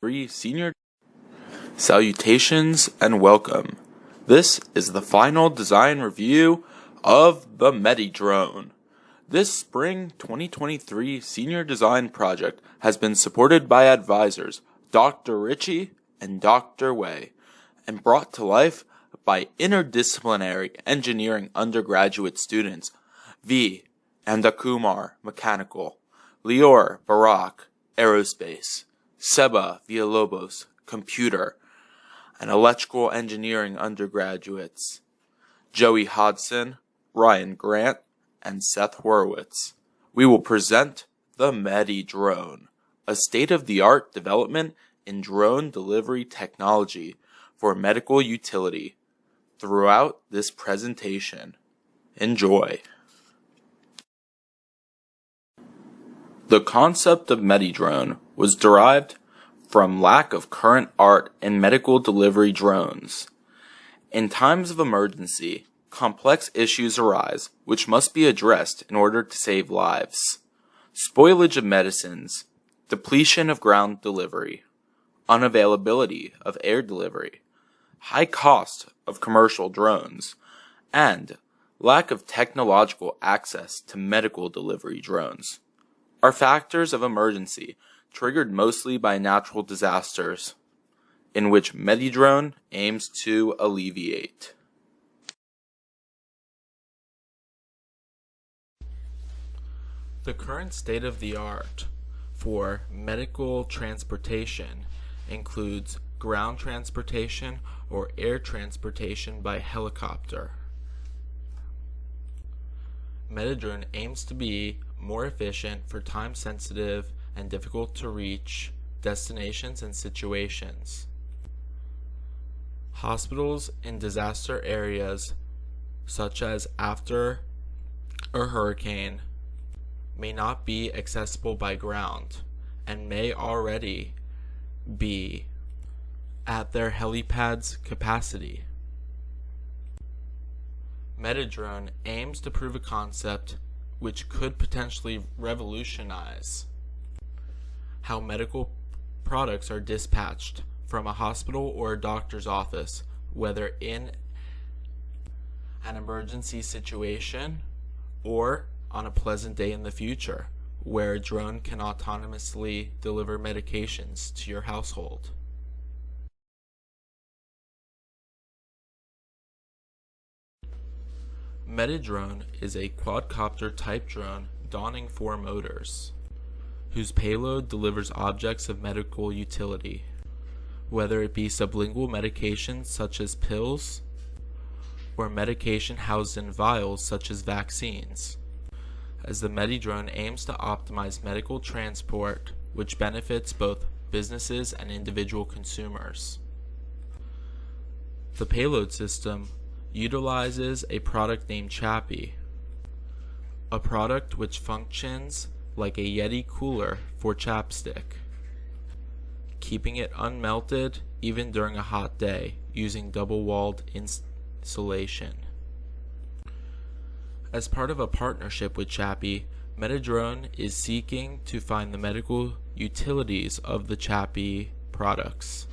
Senior salutations and welcome. This is the final design review of the MediDrone. This spring 2023 senior design project has been supported by advisors Dr. Ritchie and Dr. Way and brought to life by interdisciplinary engineering undergraduate students V. Andakumar, Mechanical, Lior Barak, Aerospace, Seba Villalobos, Computer, and Electrical Engineering undergraduates, Joey Hodson, Ryan Grant, and Seth Horowitz. We will present the MediDrone, a state-of-the-art development in drone delivery technology for medical utility. Throughout this presentation, enjoy. The concept of MediDrone was derived from lack of current art in medical delivery drones. In times of emergency, complex issues arise which must be addressed in order to save lives. Spoilage of medicines, depletion of ground delivery, unavailability of air delivery, high cost of commercial drones, and lack of technological access to medical delivery drones are factors of emergency triggered mostly by natural disasters, in which MediDrone aims to alleviate. The current state of the art for medical transportation includes ground transportation or air transportation by helicopter. MediDrone aims to be more efficient for time-sensitive and difficult-to-reach destinations and situations. Hospitals in disaster areas, such as after a hurricane, may not be accessible by ground and may already be at their helipad's capacity. MediDrone aims to prove a concept which could potentially revolutionize how medical products are dispatched from a hospital or a doctor's office, whether in an emergency situation or on a pleasant day in the future, where a drone can autonomously deliver medications to your household. MediDrone is a quadcopter type drone donning 4 motors, whose payload delivers objects of medical utility, whether it be sublingual medications such as pills, or medication housed in vials such as vaccines, as the MediDrone aims to optimize medical transport, which benefits both businesses and individual consumers. The payload system utilizes a product named Chappie, a product which functions like a Yeti cooler for chapstick, keeping it unmelted even during a hot day using double-walled insulation. As part of a partnership with Chappie, MediDrone is seeking to find the medical utilities of the Chappie products.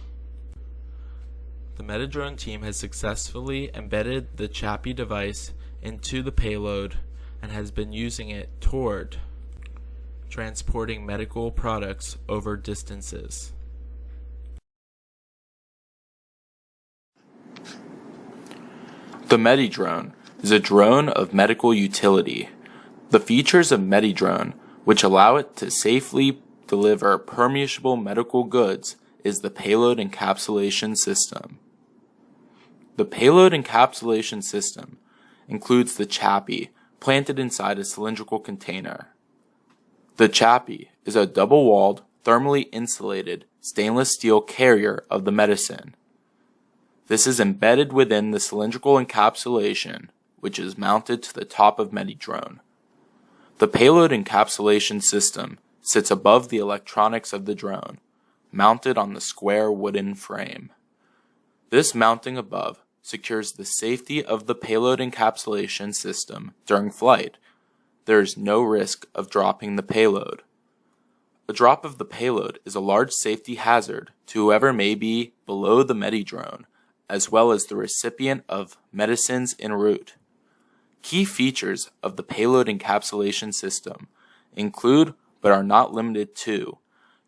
The MediDrone team has successfully embedded the Chappie device into the payload and has been using it toward transporting medical products over distances. The MediDrone is a drone of medical utility. The features of MediDrone, which allow it to safely deliver perishable medical goods, is the payload encapsulation system. The payload encapsulation system includes the Chappie planted inside a cylindrical container. The Chappie is a double-walled, thermally insulated stainless steel carrier of the medicine. This is embedded within the cylindrical encapsulation, which is mounted to the top of MediDrone. The payload encapsulation system sits above the electronics of the drone, mounted on the square wooden frame. This mounting above secures the safety of the payload encapsulation system during flight. There is no risk of dropping the payload. A drop of the payload is a large safety hazard to whoever may be below the MediDrone, as well as the recipient of medicines en route. Key features of the payload encapsulation system include, but are not limited to,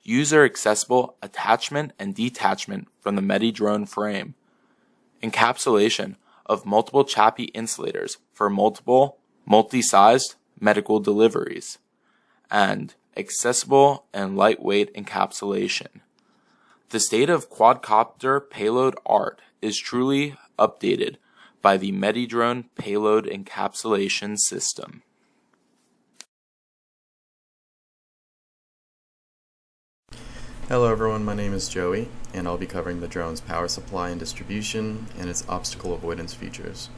user-accessible attachment and detachment from the MediDrone frame, encapsulation of multiple Chappie insulators for multiple, multi-sized medical deliveries, and accessible and lightweight encapsulation. The state of quadcopter payload art is truly updated by the MediDrone payload encapsulation system. Hello everyone, my name is Joey, and I'll be covering the drone's power supply and distribution and its obstacle avoidance features.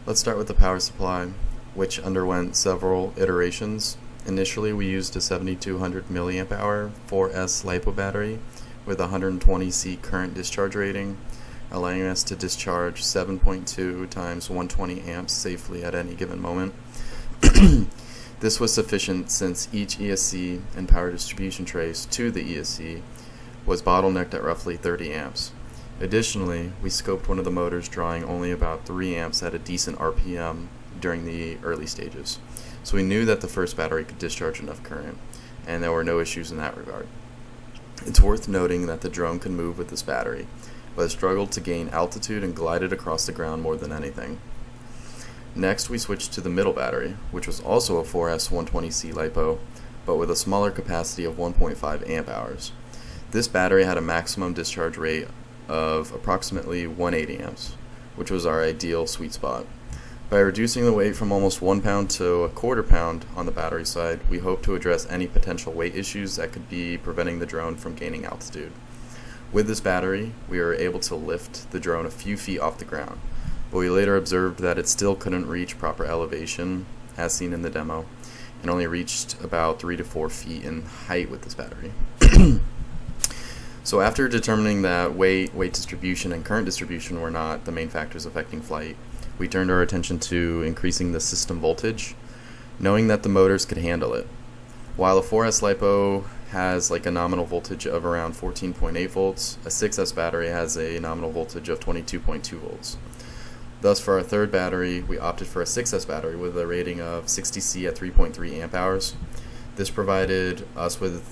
Let's start with the power supply, which underwent several iterations. Initially, we used a 7200 mAh 4S LiPo battery with 120 C current discharge rating, allowing us to discharge 7.2 times 120 amps safely at any given moment. This was sufficient since each ESC and power distribution trace to the ESC was bottlenecked at roughly 30 amps. Additionally, we scoped one of the motors drawing only about 3 amps at a decent RPM during the early stages. So we knew that the first battery could discharge enough current, and there were no issues in that regard. It's worth noting that the drone could move with this battery, but it struggled to gain altitude and glided across the ground more than anything. Next, we switched to the middle battery, which was also a 4S 120C LiPo, but with a smaller capacity of 1.5 amp hours. This battery had a maximum discharge rate of approximately 180 amps, which was our ideal sweet spot. By reducing the weight from almost 1 pound to a quarter pound on the battery side, we hope to address any potential weight issues that could be preventing the drone from gaining altitude. With this battery, we were able to lift the drone a few feet off the ground, but we later observed that it still couldn't reach proper elevation, as seen in the demo, and only reached about 3 to 4 feet in height with this battery. So after determining that weight distribution, and current distribution were not the main factors affecting flight, we turned our attention to increasing the system voltage, knowing that the motors could handle it. While a 4S LiPo has like a nominal voltage of around 14.8 volts, a 6S battery has a nominal voltage of 22.2 volts. Thus, for our third battery, we opted for a 6S battery with a rating of 60C at 3.3 amp hours. This provided us with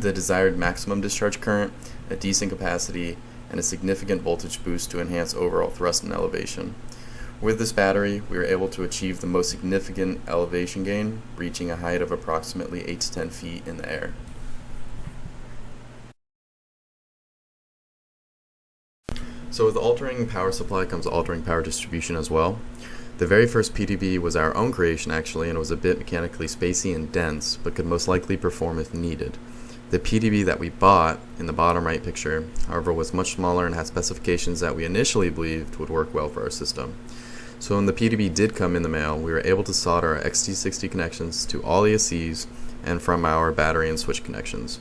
the desired maximum discharge current, a decent capacity, and a significant voltage boost to enhance overall thrust and elevation. With this battery, we were able to achieve the most significant elevation gain, reaching a height of approximately 8 to 10 feet in the air. So with altering power supply comes altering power distribution as well. The very first PDB was our own creation actually, and it was a bit mechanically spacey and dense, but could most likely perform if needed. The PDB that we bought, in the bottom right picture, however, was much smaller and had specifications that we initially believed would work well for our system. So when the PDB did come in the mail, we were able to solder our XT60 connections to all ESCs and from our battery and switch connections.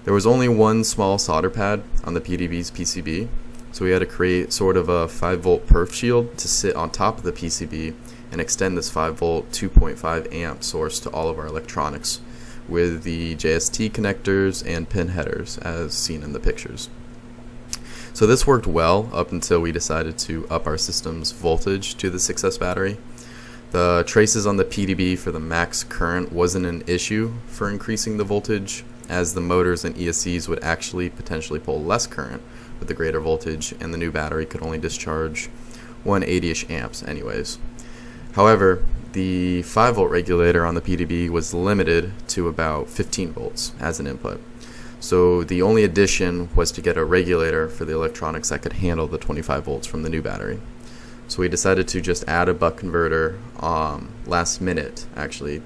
There was only one small solder pad on the PDB's PCB, so we had to create sort of a 5-volt perf shield to sit on top of the PCB and extend this 5-volt 2.5 amp source to all of our electronics with the JST connectors and pin headers as seen in the pictures. So this worked well up until we decided to up our system's voltage to the 6S battery. The traces on the PDB for the max current wasn't an issue for increasing the voltage, as the motors and ESCs would actually potentially pull less current with the greater voltage, and the new battery could only discharge 180-ish amps anyways. However, the 5-volt regulator on the PDB was limited to about 15 volts as an input. So the only addition was to get a regulator for the electronics that could handle the 25 volts from the new battery. So we decided to just add a buck converter last minute, actually,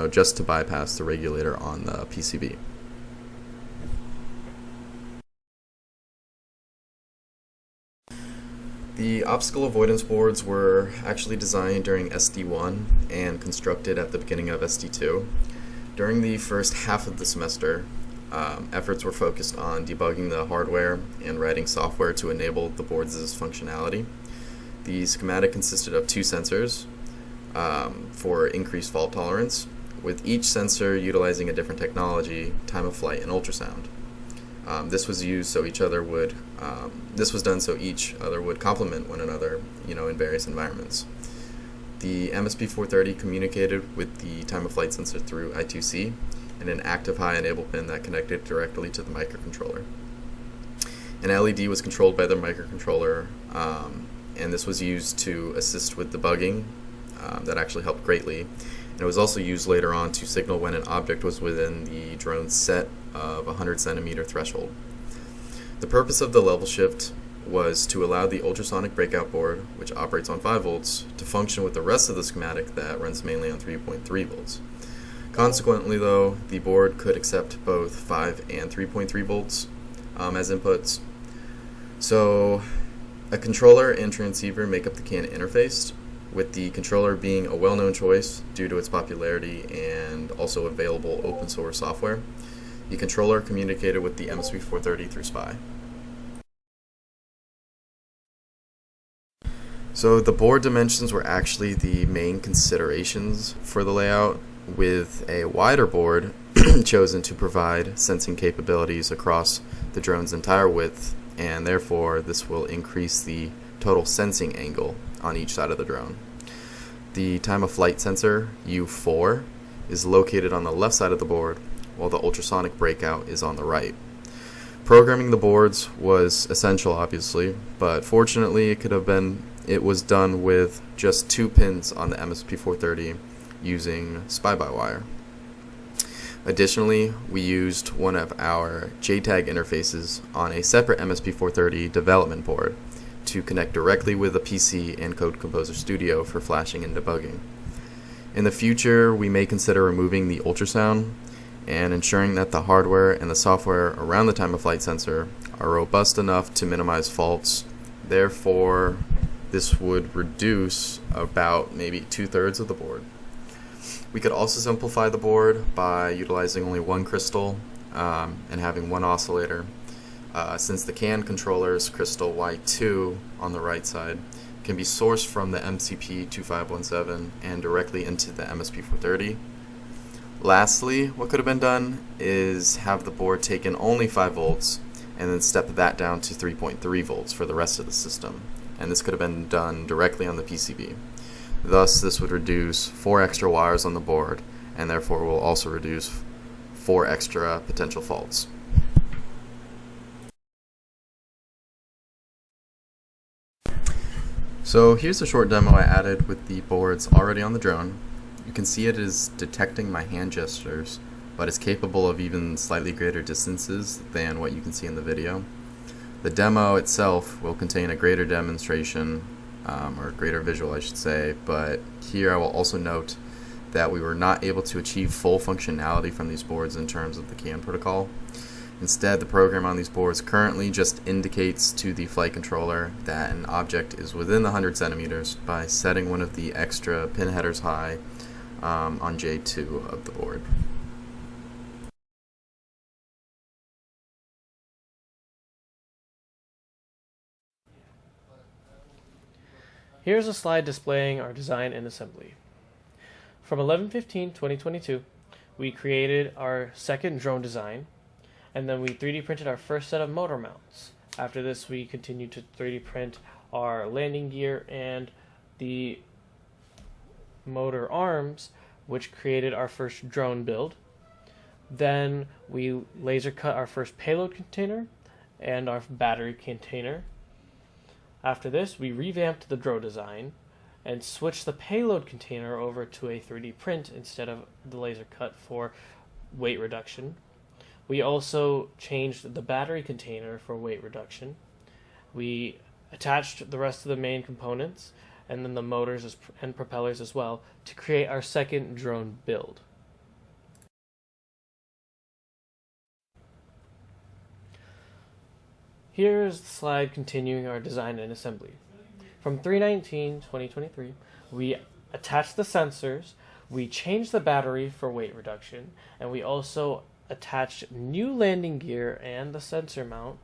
just to bypass the regulator on the PCB. The obstacle avoidance boards were actually designed during SD1 and constructed at the beginning of SD2. During the first half of the semester, efforts were focused on debugging the hardware and writing software to enable the board's functionality. The schematic consisted of 2 sensors for increased fault tolerance, with each sensor utilizing a different technology, time of flight, and ultrasound. This was used so each other would. This was done so each other would complement one another, in various environments. The MSP430 communicated with the time of flight sensor through I2C and an active high enable pin that connected directly to the microcontroller. An LED was controlled by the microcontroller, and this was used to assist with debugging. That actually helped greatly. And it was also used later on to signal when an object was within the drone's set of 100 centimeter threshold. The purpose of the level shift was to allow the ultrasonic breakout board, which operates on 5 volts, to function with the rest of the schematic that runs mainly on 3.3 volts. Consequently, though, the board could accept both 5 and 3.3 volts as inputs. So a controller and transceiver make up the CAN interface, with the controller being a well-known choice due to its popularity and also available open source software. The controller communicated with the MSP430 through SPI. So the board dimensions were actually the main considerations for the layout, with a wider board chosen to provide sensing capabilities across the drone's entire width, and therefore this will increase the total sensing angle on each side of the drone. The time of flight sensor, U4, is located on the left side of the board, while the ultrasonic breakout is on the right. Programming the boards was essential, obviously, but fortunately it was done with just 2 pins on the MSP430 using SPI-by-wire. Additionally, we used one of our JTAG interfaces on a separate MSP430 development board to connect directly with a PC and Code Composer Studio for flashing and debugging. In the future, we may consider removing the ultrasound and ensuring that the hardware and the software around the time of flight sensor are robust enough to minimize faults. Therefore, this would reduce about maybe 2/3 of the board. We could also simplify the board by utilizing only one crystal and having one oscillator. Since the CAN controller's crystal Y2 on the right side can be sourced from the MCP2517 and directly into the MSP430. Lastly, what could have been done is have the board take in only 5 volts and then step that down to 3.3 volts for the rest of the system. And this could have been done directly on the PCB. Thus, this would reduce 4 extra wires on the board, and therefore will also reduce 4 extra potential faults. So here's a short demo I added with the boards already on the drone. You can see it is detecting my hand gestures, but it's capable of even slightly greater distances than what you can see in the video. The demo itself will contain a greater demonstration, or greater visual I should say, but here I will also note that we were not able to achieve full functionality from these boards in terms of the CAN protocol. Instead, the program on these boards currently just indicates to the flight controller that an object is within the 100 centimeters by setting one of the extra pin headers high on J2 of the board. Here's a slide displaying our design and assembly. From 11/15/2022, we created our second drone design, and then we 3D printed our first set of motor mounts. After this, we continued to 3D print our landing gear and the motor arms, which created our first drone build. Then we laser cut our first payload container and our battery container. After this, we revamped the drone design and switched the payload container over to a 3D print instead of the laser cut for weight reduction. We also changed the battery container for weight reduction. We attached the rest of the main components and then the motors and propellers as well to create our second drone build. Here is the slide continuing our design and assembly. From 3/19/2023, we attached the sensors, we changed the battery for weight reduction, and we also attached new landing gear and the sensor mount.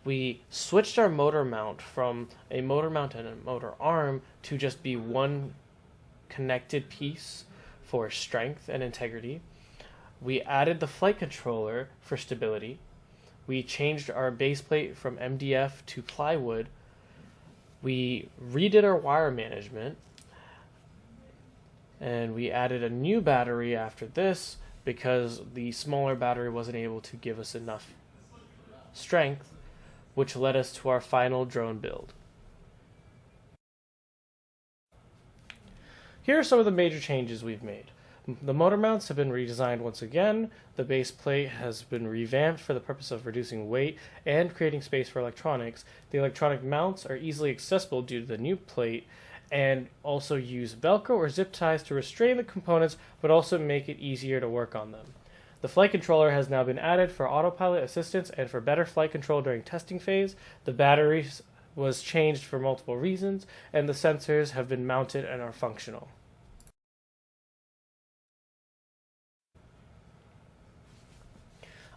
We switched our motor mount from a motor mount and a motor arm to just be one connected piece for strength and integrity. We added the flight controller for stability. We changed our base plate from MDF to plywood. We redid our wire management. And we added a new battery after this because the smaller battery wasn't able to give us enough strength, which led us to our final drone build. Here are some of the major changes we've made. The motor mounts have been redesigned once again. The base plate has been revamped for the purpose of reducing weight and creating space for electronics. The electronic mounts are easily accessible due to the new plate and also use Velcro or zip ties to restrain the components but also make it easier to work on them. The flight controller has now been added for autopilot assistance and for better flight control during testing phase. The batteries was changed for multiple reasons, and the sensors have been mounted and are functional.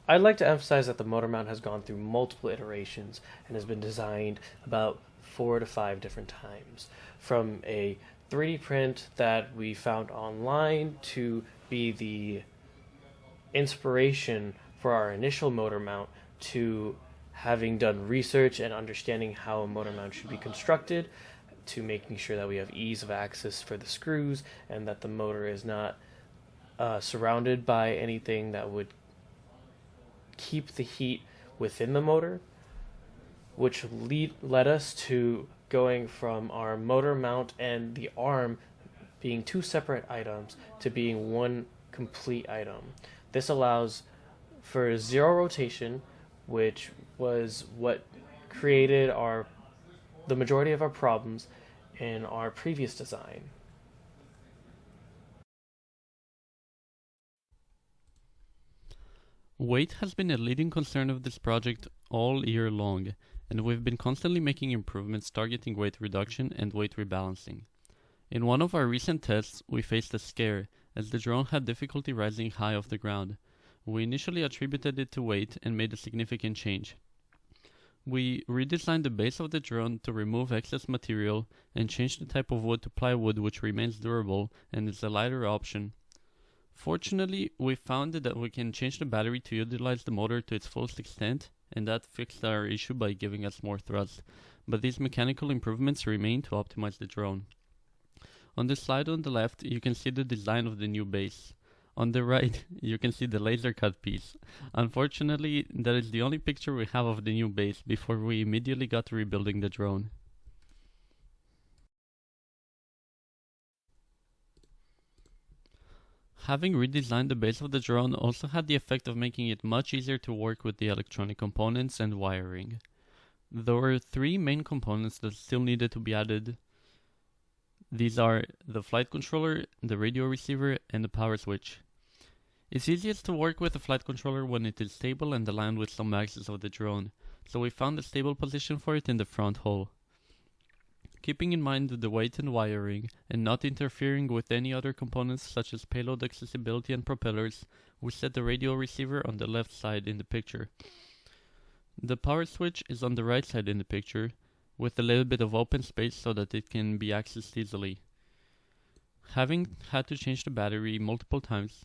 I'd like to emphasize that the motor mount has gone through multiple iterations and has been designed about 4 to 5 different times. From a 3D print that we found online to be the inspiration for our initial motor mount to having done research and understanding how a motor mount should be constructed to making sure that we have ease of access for the screws and that the motor is not surrounded by anything that would keep the heat within the motor, which led us to going from our motor mount and the arm being 2 separate items to being one complete item. This allows for 0 rotation, which was what created the majority of our problems in our previous design. Weight has been a leading concern of this project all year long, and we've been constantly making improvements targeting weight reduction and weight rebalancing. In one of our recent tests, we faced a scare, as the drone had difficulty rising high off the ground. We initially attributed it to weight and made a significant change. We redesigned the base of the drone to remove excess material and changed the type of wood to plywood, which remains durable and is a lighter option. Fortunately, we found that we can change the battery to utilize the motor to its fullest extent, and that fixed our issue by giving us more thrust. But these mechanical improvements remain to optimize the drone. On the slide on the left, you can see the design of the new base. On the right, you can see the laser cut piece. Unfortunately, that is the only picture we have of the new base before we immediately got to rebuilding the drone. Having redesigned the base of the drone also had the effect of making it much easier to work with the electronic components and wiring. There were 3 main components that still needed to be added. These are the flight controller, the radio receiver, and the power switch. It's easiest to work with the flight controller when it is stable and aligned with some axis of the drone, so we found a stable position for it in the front hull. Keeping in mind the weight and wiring, and not interfering with any other components such as payload accessibility and propellers, we set the radio receiver on the left side in the picture. The power switch is on the right side in the picture, with a little bit of open space so that it can be accessed easily. Having had to change the battery multiple times,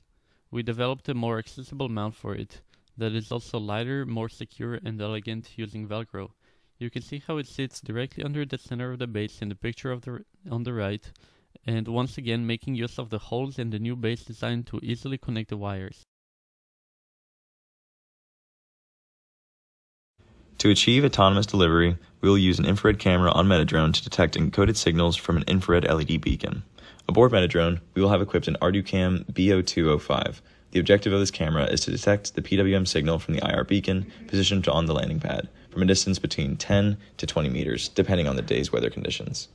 we developed a more accessible mount for it that is also lighter, more secure, and elegant using Velcro. You can see how it sits directly under the center of the base in the picture on the right, and once again making use of the holes in the new base design to easily connect the wires. To achieve autonomous delivery, we will use an infrared camera on MediDrone to detect encoded signals from an infrared LED beacon. Aboard MediDrone, we will have equipped an ArduCam BO205. The objective of this camera is to detect the PWM signal from the IR beacon positioned on the landing pad from a distance between 10 to 20 meters, depending on the day's weather conditions.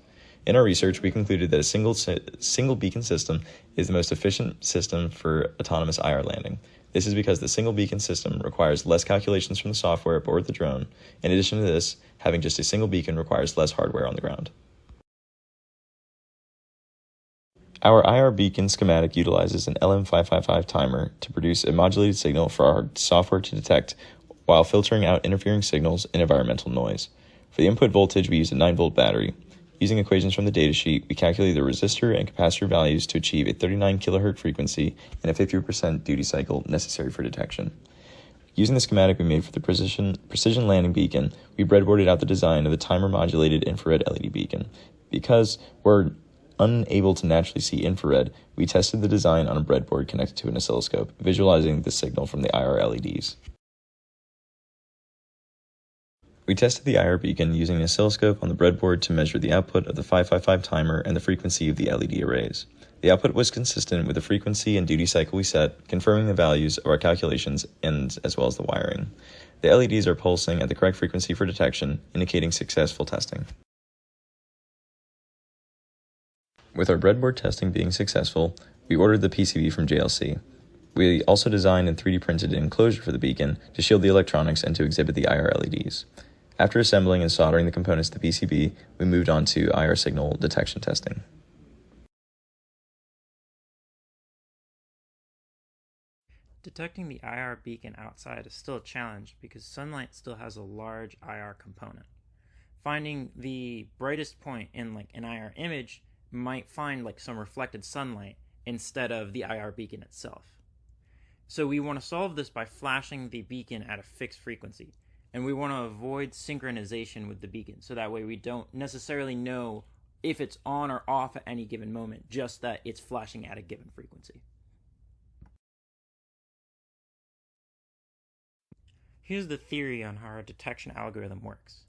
In our research, we concluded that a single beacon system is the most efficient system for autonomous IR landing. This is because the single beacon system requires less calculations from the software aboard the drone. In addition to this, having just a single beacon requires less hardware on the ground. Our IR beacon schematic utilizes an LM555 timer to produce a modulated signal for our software to detect while filtering out interfering signals and environmental noise. For the input voltage, we use a 9-volt battery. Using equations from the datasheet, we calculated the resistor and capacitor values to achieve a 39 kHz frequency and a 50% duty cycle necessary for detection. Using the schematic we made for the precision landing beacon, we breadboarded out the design of the timer-modulated infrared LED beacon. Because we're unable to naturally see infrared, we tested the design on a breadboard connected to an oscilloscope, visualizing the signal from the IR LEDs. We tested the IR beacon using an oscilloscope on the breadboard to measure the output of the 555 timer and the frequency of the LED arrays. The output was consistent with the frequency and duty cycle we set, confirming the values of our calculations and as well as the wiring. The LEDs are pulsing at the correct frequency for detection, indicating successful testing. With our breadboard testing being successful, we ordered the PCB from JLC. We also designed and 3D printed an enclosure for the beacon to shield the electronics and to exhibit the IR LEDs. After assembling and soldering the components to the PCB, we moved on to IR signal detection testing. Detecting the IR beacon outside is still a challenge because sunlight still has a large IR component. Finding the brightest point in an IR image might find some reflected sunlight instead of the IR beacon itself. So we want to solve this by flashing the beacon at a fixed frequency, and we want to avoid synchronization with the beacon, so that way we don't necessarily know if it's on or off at any given moment, just that it's flashing at a given frequency. Here's the theory on how our detection algorithm works.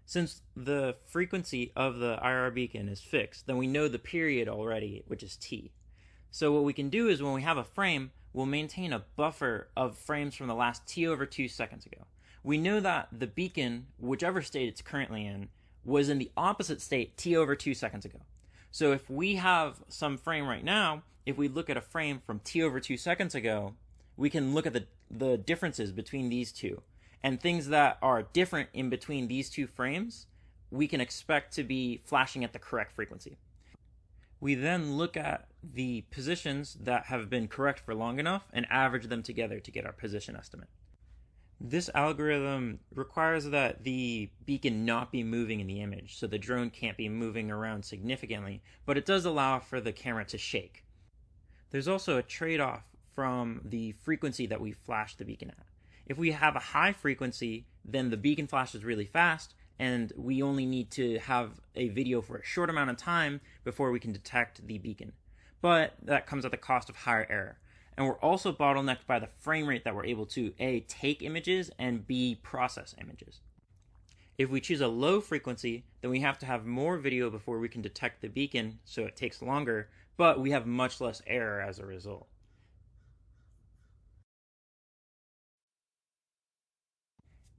Since the frequency of the IR beacon is fixed, then we know the period already, which is t. So what we can do is when we have a frame, we'll maintain a buffer of frames from the last t/2 seconds ago. We know that the beacon, whichever state it's currently in, was in the opposite state t/2 seconds ago. So if we have some frame right now, if we look at a frame from t/2 seconds ago, we can look at the differences between these two. And things that are different in between these two frames, we can expect to be flashing at the correct frequency. We then look at the positions that have been correct for long enough and average them together to get our position estimate. This algorithm requires that the beacon not be moving in the image, so the drone can't be moving around significantly, but it does allow for the camera to shake. There's also a trade-off from the frequency that we flash the beacon at. If we have a high frequency, then the beacon flashes really fast, and we only need to have a video for a short amount of time before we can detect the beacon. But that comes at the cost of higher error. And we're also bottlenecked by the frame rate that we're able to A, take images, and B, process images. If we choose a low frequency, then we have to have more video before we can detect the beacon, so it takes longer, but we have much less error as a result.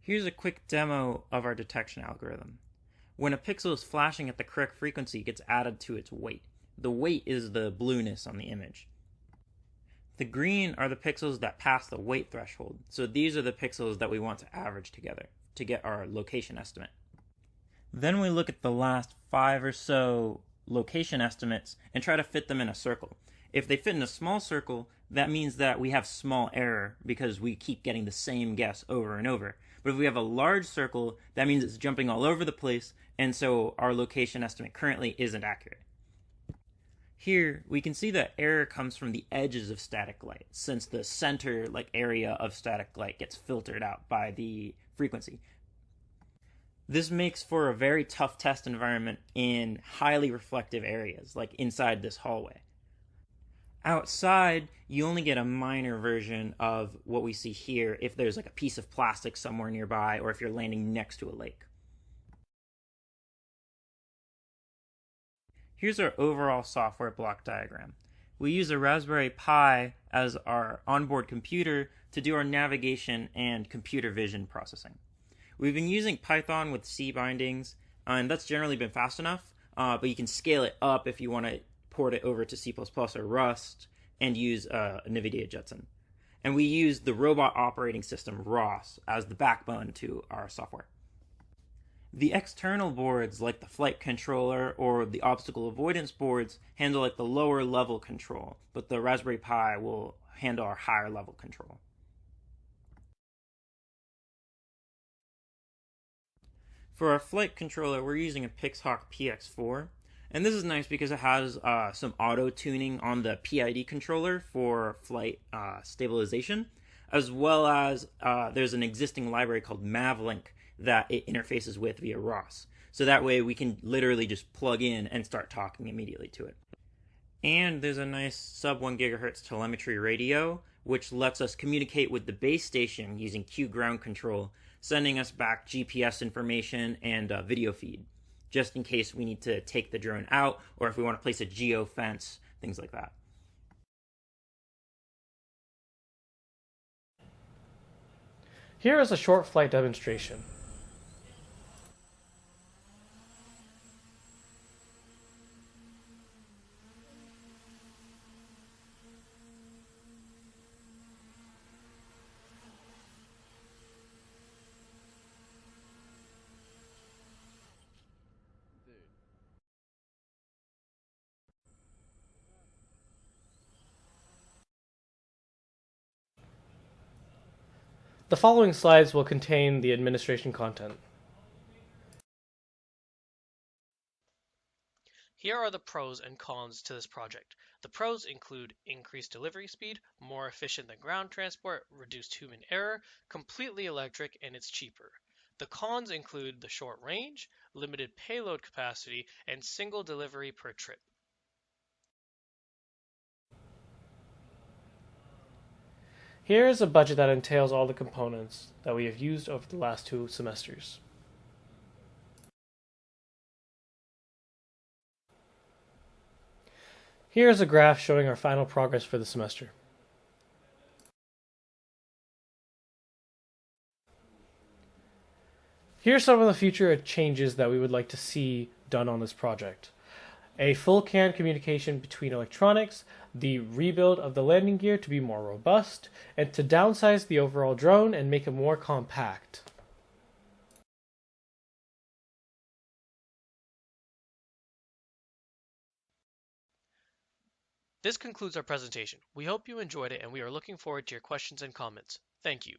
Here's a quick demo of our detection algorithm. When a pixel is flashing at the correct frequency, it gets added to its weight. The weight is the blueness on the image. The green are the pixels that pass the weight threshold, so these are the pixels that we want to average together to get our location estimate. Then we look at the last 5 or so location estimates and try to fit them in a circle. If they fit in a small circle, that means that we have small error because we keep getting the same guess over and over. But if we have a large circle, that means it's jumping all over the place, and so our location estimate currently isn't accurate. Here, we can see that error comes from the edges of static light, since the center area of static light gets filtered out by the frequency. This makes for a very tough test environment in highly reflective areas, like inside this hallway. Outside, you only get a minor version of what we see here if there's a piece of plastic somewhere nearby or if you're landing next to a lake. Here's our overall software block diagram. We use a Raspberry Pi as our onboard computer to do our navigation and computer vision processing. We've been using Python with C bindings, and that's generally been fast enough, but you can scale it up if you want to port it over to C++ or Rust and use NVIDIA Jetson. And we use the robot operating system ROS as the backbone to our software. The external boards like the flight controller or the obstacle avoidance boards handle the lower level control, but the Raspberry Pi will handle our higher level control. For our flight controller, we're using a Pixhawk PX4. And this is nice because it has some auto tuning on the PID controller for flight stabilization, as well as there's an existing library called Mavlink that it interfaces with via ROS. So that way we can literally just plug in and start talking immediately to it. And there's a nice sub 1 gigahertz telemetry radio, which lets us communicate with the base station using Q ground control, sending us back GPS information and video feed, just in case we need to take the drone out or if we want to place a geo fence, things like that. Here is a short flight demonstration. The following slides will contain the administration content. Here are the pros and cons to this project. The pros include increased delivery speed, more efficient than ground transport, reduced human error, completely electric, and it's cheaper. The cons include the short range, limited payload capacity, and single delivery per trip. Here is a budget that entails all the components that we have used over the last 2 semesters. Here is a graph showing our final progress for the semester. Here are some of the future changes that we would like to see done on this project. A full CAN communication between electronics, the rebuild of the landing gear to be more robust, and to downsize the overall drone and make it more compact. This concludes our presentation. We hope you enjoyed it and we are looking forward to your questions and comments. Thank you.